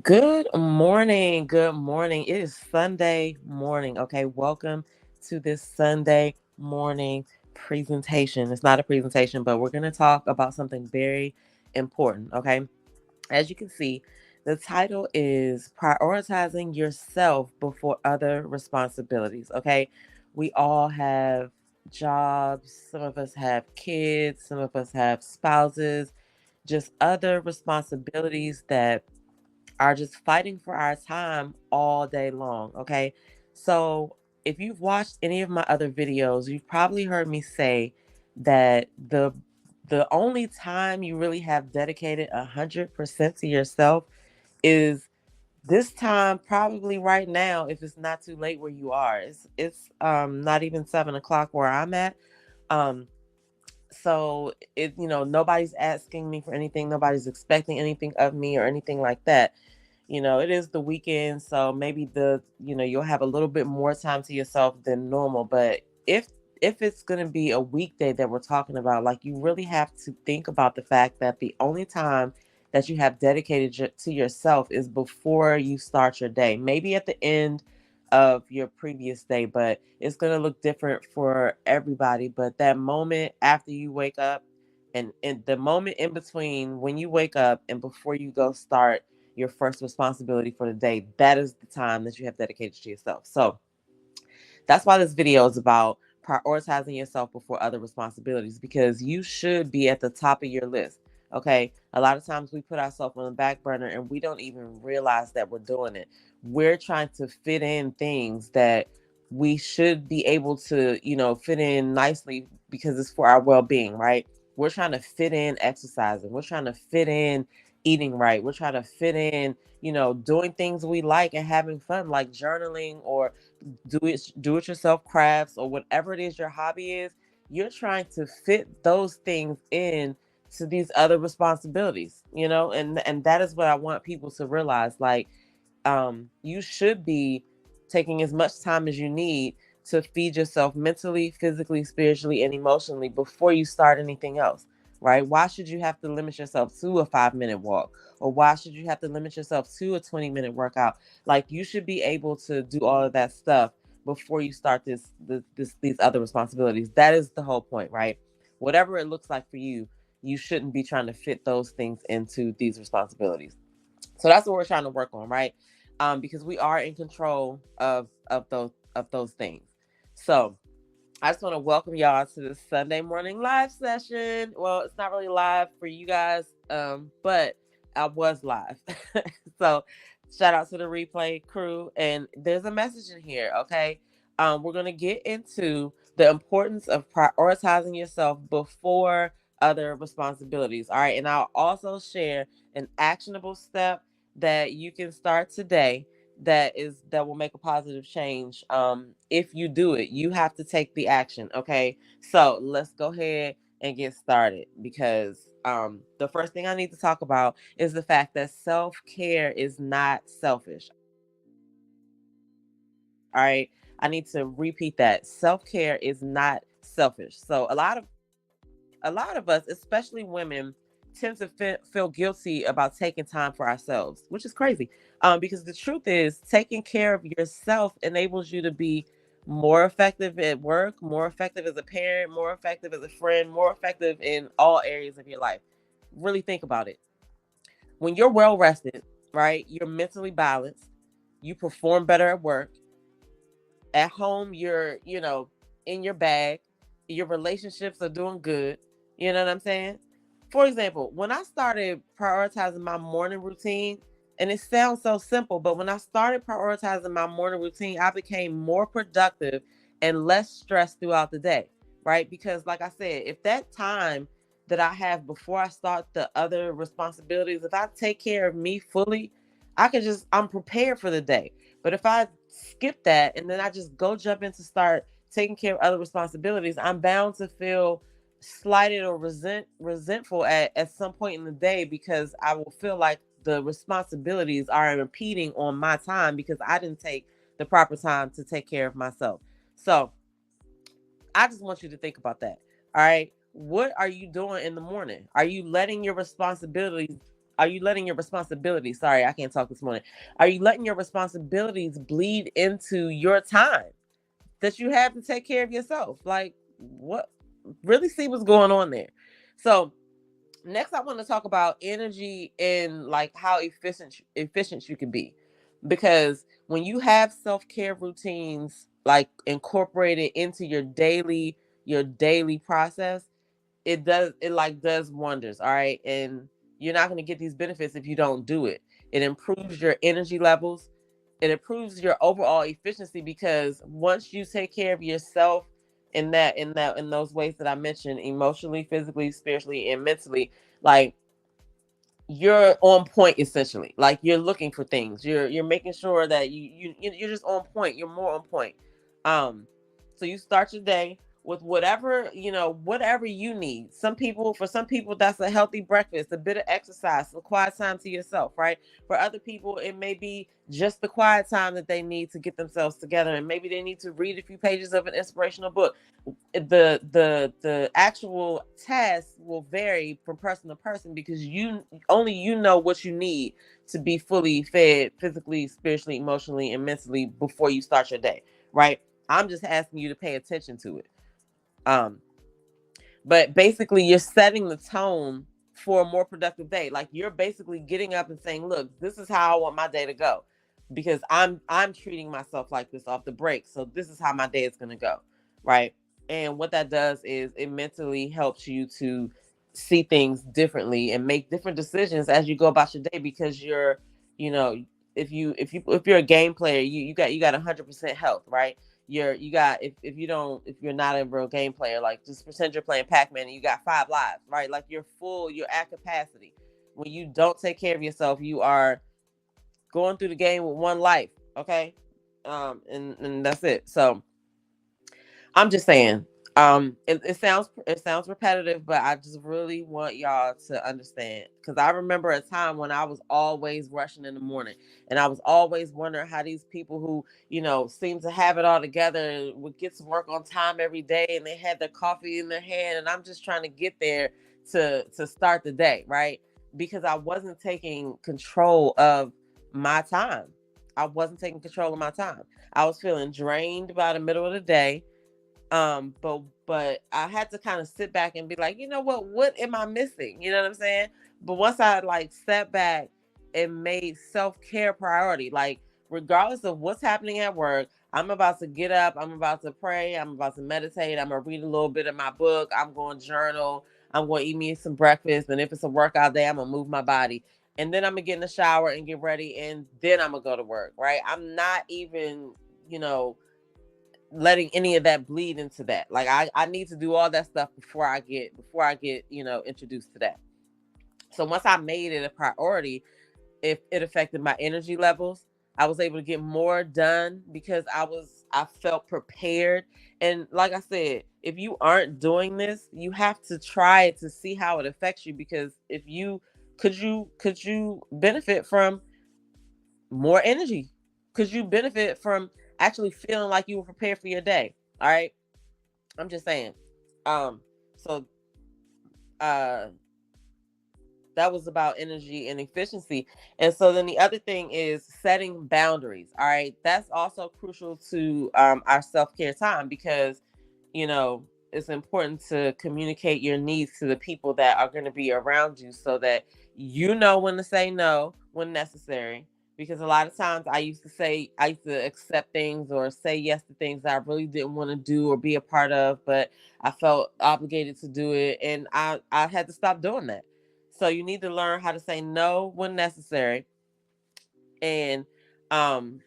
Good morning. Good morning. It is Sunday morning. Okay, welcome to this Sunday morning presentation. It's not a presentation, but we're going to talk about something very important. Okay, as you can see, the title is Prioritizing Yourself Before Other Responsibilities. Okay, we all have jobs, some of us have kids, some of us have spouses, just other responsibilities that are just fighting for our time all day long. Okay. So if you've watched any of my other videos, you've probably heard me say that the only time you really have dedicated 100% to yourself is this time, probably right now, if it's not too late where you are. It's not even 7 o'clock where I'm at. Um so nobody's asking me for anything, nobody's expecting anything of me or anything like that. It is the weekend, so maybe you'll have a little bit more time to yourself than normal. But if it's going to be a weekday that we're talking about, like, you really have to think about the fact that the only time that you have dedicated to yourself is before you start your day, maybe at the end of your previous day, but it's going to look different for everybody. But that moment after you wake up, and the moment in between when you wake up and before you go start your first responsibility for the day, that is the time that you have dedicated to yourself. So that's why this video is about prioritizing yourself before other responsibilities, because you should be at the top of your list. Okay. A lot of times we put ourselves on the back burner and we don't even realize that we're doing it. We're trying to fit in things that we should be able to, fit in nicely because it's for our well being, right? We're trying to fit in exercising. We're trying to fit in eating right. We're trying to fit in, doing things we like and having fun, like journaling or do it yourself crafts or whatever it is your hobby is. You're trying to fit those things in to these other responsibilities, and that is what I want people to realize. Like, you should be taking as much time as you need to feed yourself mentally, physically, spiritually, and emotionally before you start anything else, right? Why should you have to limit yourself to a 5 minute walk? Or why should you have to limit yourself to a 20-minute workout? Like, you should be able to do all of that stuff before you start these other responsibilities. That is the whole point, right? Whatever it looks like for you, you shouldn't be trying to fit those things into these responsibilities. So that's what we're trying to work on, right? Because we are in control of those things. So I just want to welcome y'all to this Sunday morning live session. Well, it's not really live for you guys, but I was live. So shout out to the replay crew. And there's a message in here, okay? We're going to get into the importance of prioritizing yourself before other responsibilities. All right. And I'll also share an actionable step that you can start today that will make a positive change. If you do it, you have to take the action. Okay, so let's go ahead and get started, because the first thing I need to talk about is the fact that self-care is not selfish. All right, I need to repeat that. Self-care is not selfish. So a lot of us, especially women, tend to feel guilty about taking time for ourselves, which is crazy. Because the truth is, taking care of yourself enables you to be more effective at work, more effective as a parent, more effective as a friend, more effective in all areas of your life. Really think about it. When you're well rested, right, you're mentally balanced, you perform better at work. At home, you're, in your bag. Your relationships are doing good. You know what I'm saying? For example, when I started prioritizing my morning routine, and it sounds so simple, but when I started prioritizing my morning routine, I became more productive and less stressed throughout the day, right? Because, like I said, if that time that I have before I start the other responsibilities, if I take care of me fully, I'm prepared for the day. But if I skip that and then I just go jump in to start taking care of other responsibilities, I'm bound to feel slighted or resentful at some point in the day, because I will feel like the responsibilities are impeding on my time because I didn't take the proper time to take care of myself. So I just want you to think about that. All right. What are you doing in the morning? Are you letting your responsibilities Are you letting your responsibilities, sorry, I can't talk this morning. Are you letting your responsibilities bleed into your time that you have to take care of yourself? Like, what? Really see what's going on there. So, next I want to talk about energy and like how efficient you can be. Because when you have self-care routines like incorporated into your daily process, it does wonders, all right? And you're not going to get these benefits if you don't do it. It improves your energy levels. It improves your overall efficiency, because once you take care of yourself in those ways that I mentioned, emotionally, physically, spiritually, and mentally, like, you're on point essentially. Like, you're looking for things. You're making sure that you're just on point. You're more on point. Um, so you start your day with whatever you need. For some people, that's a healthy breakfast, a bit of exercise, a quiet time to yourself, right? For other people, it may be just the quiet time that they need to get themselves together, and maybe they need to read a few pages of an inspirational book. The actual task will vary from person to person, because you know what you need to be fully fed physically, spiritually, emotionally, and mentally before you start your day, right? I'm just asking you to pay attention to it. um but basically, you're setting the tone for a more productive day. Like, you're basically getting up and saying, look, this is how I want my day to go, because I'm treating myself like this off the break. So this is how my day is going to go, right? And what that does is it mentally helps you to see things differently and make different decisions as you go about your day, because you know if you're a game player, you got 100% health, right? You got, if you're not a real game player, like, just pretend you're playing Pac-Man and you got 5 lives, right? Like, you're full, you're at capacity. When you don't take care of yourself, you are going through the game with 1 life. Okay. And that's it. So I'm just saying, it sounds repetitive, but I just really want y'all to understand, because I remember a time when I was always rushing in the morning, and I was always wondering how these people who seem to have it all together would get to work on time every day, and they had their coffee in their hand, and I'm just trying to get there to start the day, right? Because I wasn't taking control of my time. I wasn't taking control of my time. I was feeling drained by the middle of the day. But I had to kind of sit back and be like, you know what am I missing? You know what I'm saying? But once I like sat back and made self-care priority, like, regardless of what's happening at work, I'm about to get up, I'm about to pray, I'm about to meditate, I'm gonna read a little bit of my book, I'm going to journal, I'm going to eat me some breakfast, and if it's a workout day, I'm gonna move my body. And then I'm gonna get in the shower and get ready, and then I'm gonna go to work, right? I'm not even, you know, letting any of that bleed into that. Like, I need to do all that stuff before I get introduced to that. So once I made it a priority, if it affected my energy levels, I was able to get more done because I felt prepared. And like I said, if you aren't doing this, you have to try it to see how it affects you, because if you could you benefit from more energy? Could you benefit from actually feeling like you were prepared for your day? All right. I'm just saying. So uh that was about energy and efficiency. And so then the other thing is setting boundaries. All right. That's also crucial to our self-care time, because it's important to communicate your needs to the people that are going to be around you, so that you know when to say no when necessary. Because a lot of times I used to accept things or say yes to things that I really didn't want to do or be a part of, but I felt obligated to do it, and I had to stop doing that. So you need to learn how to say no when necessary. And um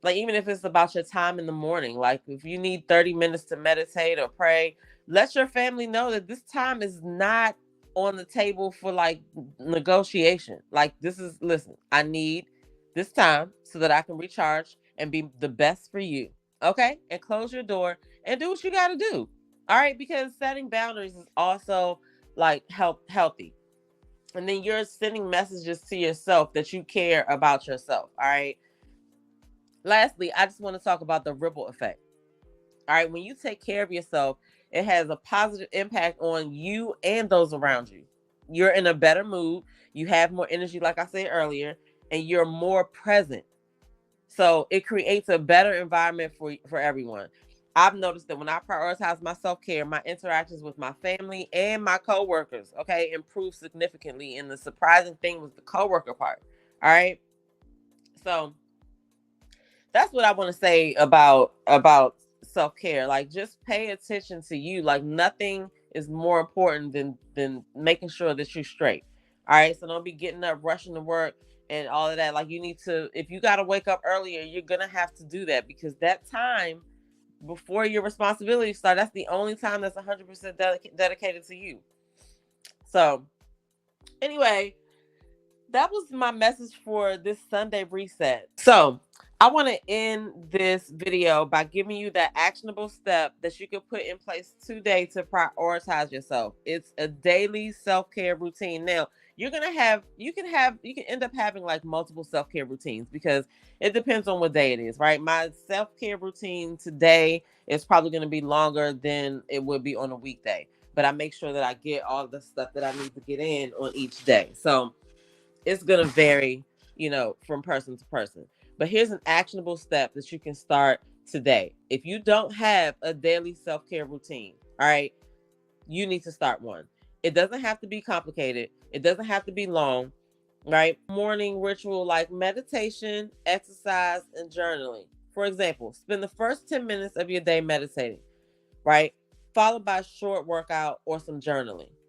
like, even if it's about your time in the morning, like, if you need 30 minutes to meditate or pray, let your family know that this time is not on the table for like negotiation. Like, this is, listen, I need this time so that I can recharge and be the best for you. Okay? And close your door and do what you got to do. All right? Because setting boundaries is also like healthy. And then you're sending messages to yourself that you care about yourself. All right? Lastly, I just want to talk about the ripple effect. All right, when you take care of yourself, it has a positive impact on you and those around you. you're in a better mood, you have more energy, like I said earlier, and you're more present. So it creates a better environment for everyone. I've noticed that when I prioritize my self-care, my interactions with my family and my coworkers, okay, improve significantly. And the surprising thing was the coworker part. All right. So that's what I want to say about self-care. Like, just pay attention to you. Like, nothing is more important than making sure that you're straight. All right, so don't be getting up rushing to work and all of that. Like, you need to, if you got to wake up earlier, you're gonna have to do that, because that time before your responsibilities start, that's the only time that's 100% dedicated to you. So anyway, that was my message for this Sunday reset. So I want to end this video by giving you that actionable step that you can put in place today to prioritize yourself. It's a daily self-care routine. Now, you can end up having like multiple self-care routines, because it depends on what day it is, right? My self-care routine today is probably going to be longer than it would be on a weekday, but I make sure that I get all the stuff that I need to get in on each day. So it's going to vary, from person to person. But here's an actionable step that you can start today. If you don't have a daily self-care routine, all right, you need to start one. It doesn't have to be complicated. It doesn't have to be long, right? Morning ritual like meditation, exercise, and journaling. For example, spend the first 10 minutes of your day meditating, right? Followed by a short workout or some journaling.